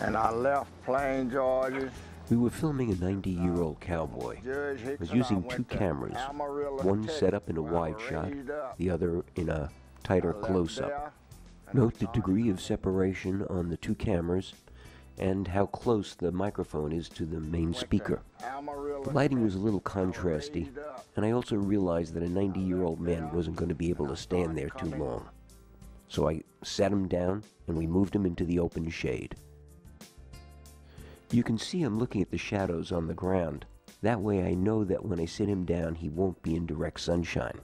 And I left Plain, Georgia. We were filming a 90-year-old cowboy. I was using two cameras, one set up in a wide shot, the other in a tighter close-up. Note the degree of separation on the two cameras and how close the microphone is to the main speaker. The lighting was a little contrasty, and I also realized that a 90-year-old man wasn't going to be able to stand there too long. So I sat him down, and we moved him into the open shade. You can see I'm looking at the shadows on the ground. That way I know that when I sit him down, he won't be in direct sunshine.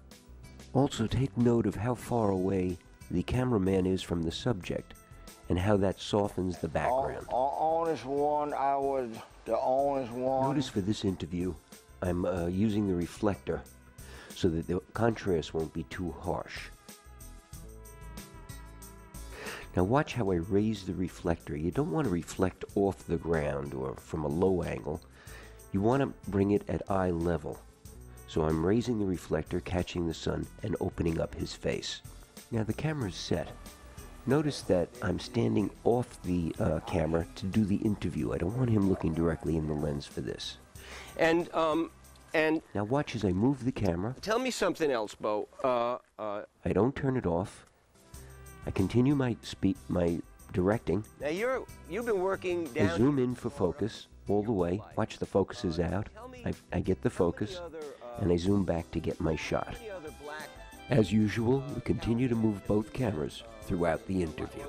Also, take note of how far away the cameraman is from the subject and how that softens the background. On this one, I was the honest one. Notice for this interview, I'm using the reflector so that the contrast won't be too harsh. Now watch how I raise the reflector. You don't want to reflect off the ground or from a low angle. You want to bring it at eye level. So I'm raising the reflector, catching the sun, and opening up his face. Now the camera's set. Notice that I'm standing off the camera to do the interview. I don't want him looking directly in the lens for this. And now watch as I move the camera. Tell me something else, Bo. I don't turn it off. I continue my directing. Now you've been working down. I zoom in for focus all the way. Watch the focus is out. I get the focus, and I zoom back to get my shot. As usual, we continue to move both cameras throughout the interview.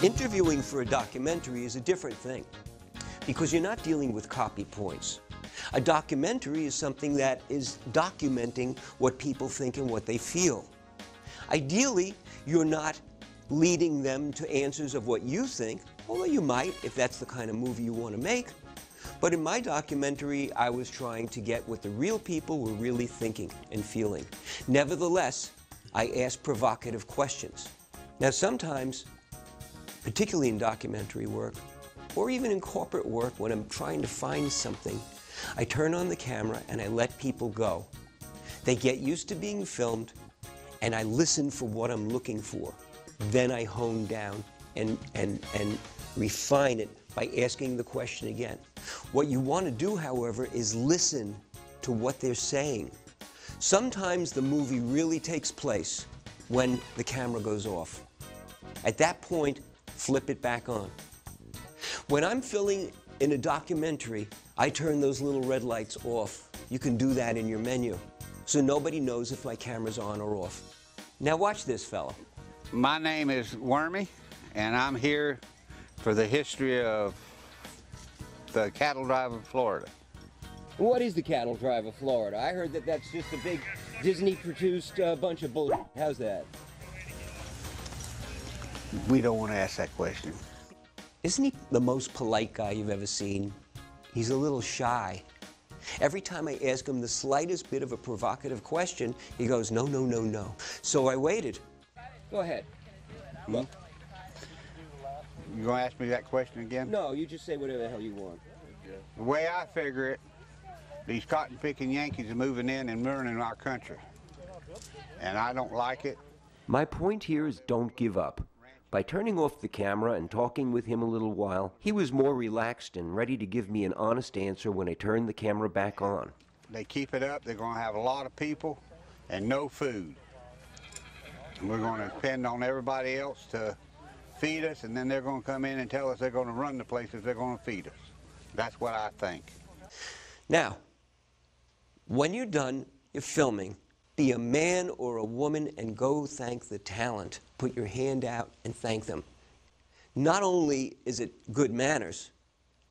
Interviewing for a documentary is a different thing, because you're not dealing with copy points. A documentary is something that is documenting what people think and what they feel. Ideally, you're not leading them to answers of what you think, although you might if that's the kind of movie you want to make. But in my documentary, I was trying to get what the real people were really thinking and feeling. Nevertheless, I asked provocative questions. Now sometimes, particularly in documentary work, or even in corporate work when I'm trying to find something, I turn on the camera and I let people go. They get used to being filmed, and I listen for what I'm looking for. Then I hone down and refine it by asking the question again. What you want to do, however, is listen to what they're saying. Sometimes the movie really takes place when the camera goes off. At that point, flip it back on. When I'm filming in a documentary, I turn those little red lights off. You can do that in your menu, so nobody knows if my camera's on or off. Now watch this, fella. My name is Wormy, and I'm here for the history of the cattle drive of Florida. What is the cattle drive of Florida? I heard that that's just a big Disney-produced bunch of bull. How's that? We don't want to ask that question. Isn't he the most polite guy you've ever seen? He's a little shy. Every time I ask him the slightest bit of a provocative question, he goes, no, no, no, no. So I waited. Go ahead. Look. You gonna ask me that question again? No, you just say whatever the hell you want. The way I figure it, these cotton-picking Yankees are moving in and ruining our country. And I don't like it. My point here is don't give up. By turning off the camera and talking with him a little while, he was more relaxed and ready to give me an honest answer when I turned the camera back on. They keep it up, they're going to have a lot of people and no food. And we're going to depend on everybody else to feed us, and then they're going to come in and tell us they're going to run the places, they're going to feed us. That's what I think. Now, when you're done, you're filming, be a man or a woman and go thank the talent. Put your hand out and thank them. Not only is it good manners,